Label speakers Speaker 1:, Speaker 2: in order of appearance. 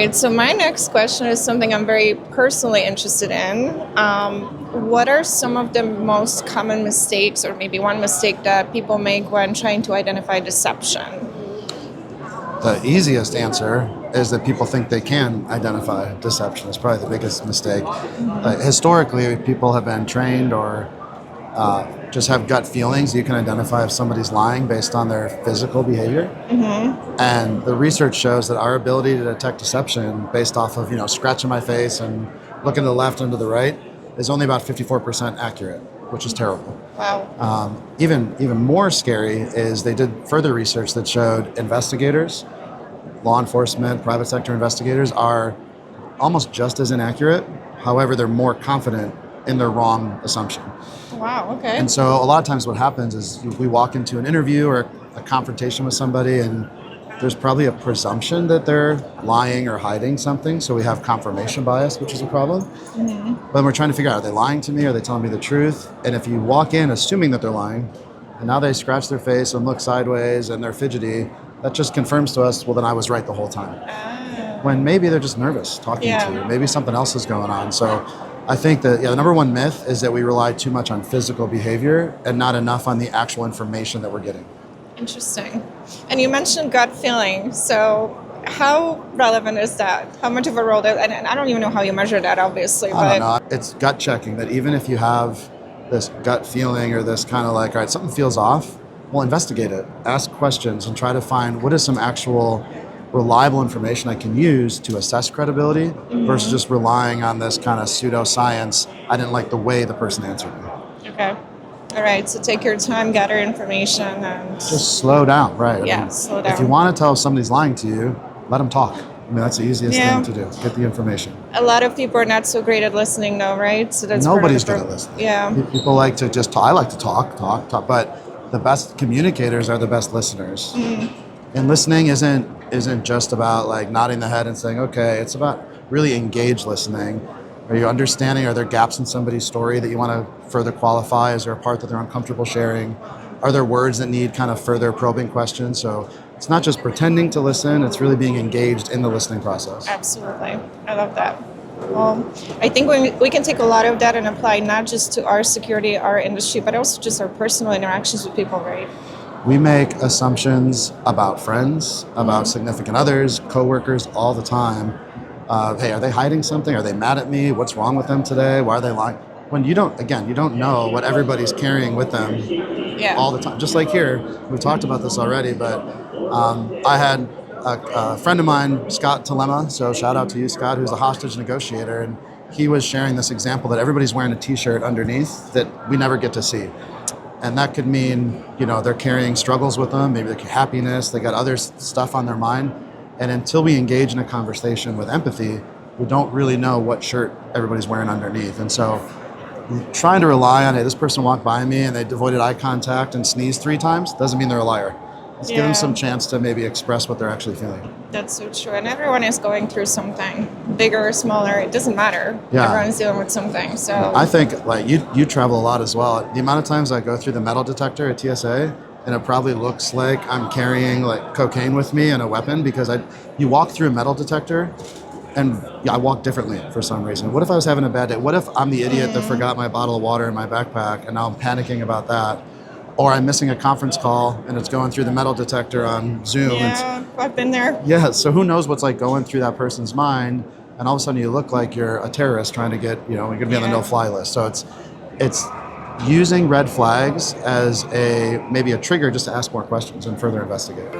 Speaker 1: right, so my next question is something I'm very personally interested in. What are some of the most common mistakes, or maybe one mistake that people make when trying to identify deception?
Speaker 2: The easiest answer is that people think they can identify deception. It's probably the biggest mistake. Historically, people have been trained or just have gut feelings. You can identify if somebody's lying based on their physical behavior. And the research shows that our ability to detect deception based off of, scratching my face and looking to the left and to the right is only about 54% accurate, which is terrible.
Speaker 1: Wow.
Speaker 2: Even more scary is they did further research that showed investigators, law enforcement, private sector investigators are almost just as inaccurate. However, they're more confident in their wrong assumption.
Speaker 1: Wow, okay.
Speaker 2: And so a lot of times what happens is we walk into an interview or a confrontation with somebody and there's probably a presumption that they're lying or hiding something. So we have confirmation bias, which is a problem. But we're trying to figure out, are they lying to me? Are they telling me the truth? And if you walk in assuming that they're lying, and now they scratch their face and look sideways and they're fidgety, that just confirms to us, well, then I was right the whole time. When maybe they're just nervous talking to you. Maybe something else is going on. So I think that the number one myth is that we rely too much on physical behavior and not enough on the actual information that we're getting. Interesting.
Speaker 1: And you mentioned gut feeling. So how relevant is that? How much of a role does, and I don't even know how you measure that, obviously.
Speaker 2: I don't know. It's gut checking, that even if you have this gut feeling or this kind of like, all right, something feels off, well, investigate it. Ask questions and try to find what is some actual reliable information I can use to assess credibility versus just relying on this kind of pseudoscience. I didn't like the way the person answered me.
Speaker 1: Okay. All right. So take your time, gather information, and
Speaker 2: just slow down. Right.
Speaker 1: Yeah, slow down.
Speaker 2: If you want to tell somebody's lying to you, let them talk. I mean, that's the easiest thing to do. Get the information.
Speaker 1: A lot of people are not so great at listening, though, right? So that's
Speaker 2: nobody's good at listening.
Speaker 1: Yeah.
Speaker 2: People like to just talk. I like to talk, but the best communicators are the best listeners. And listening isn't just about like nodding the head and saying, okay. It's about really engaged listening. Are you understanding? Are there gaps in somebody's story that you want to further qualify? Is there a part that they're uncomfortable sharing? Are there words that need kind of further probing questions? So it's not just pretending to listen, it's really being engaged in the listening process.
Speaker 1: Absolutely. I love that. Well, I think we can take a lot of that and apply not just to our security, our industry, but also just our personal interactions with people, right?
Speaker 2: We make assumptions about friends, about significant others, coworkers all the time. Hey, are they hiding something? Are they mad at me? What's wrong with them today? Why are they lying? When you don't know what everybody's carrying with them all the time. Just like here, we talked about this already, but I had a friend of mine, Scott Telema, so shout out to you, Scott, who's a hostage negotiator, and he was sharing this example that everybody's wearing a t-shirt underneath that we never get to see. And that could mean, they're carrying struggles with them, maybe they're happiness, they got other stuff on their mind. And until we engage in a conversation with empathy, we don't really know what shirt everybody's wearing underneath. And so trying to rely on, hey, this person walked by me and they avoided eye contact and sneezed 3 times, doesn't mean they're a liar. Let's give them some chance to maybe express what they're actually feeling.
Speaker 1: That's so true. And everyone is going through something, bigger or smaller, it doesn't matter.
Speaker 2: Yeah.
Speaker 1: Everyone's dealing with something. So
Speaker 2: I think like you travel a lot as well. The amount of times I go through the metal detector at TSA, and it probably looks like I'm carrying like cocaine with me and a weapon, because you walk through a metal detector and I walk differently for some reason. What if I was having a bad day? What if I'm the idiot that forgot my bottle of water in my backpack and now I'm panicking about that? Or I'm missing a conference call and it's going through the metal detector on Zoom.
Speaker 1: Yeah, I've been there.
Speaker 2: Yeah, so who knows what's like going through that person's mind, and all of a sudden you look like you're a terrorist trying to get, you're gonna be on the no-fly list. So it's using red flags as maybe a trigger just to ask more questions and further investigate.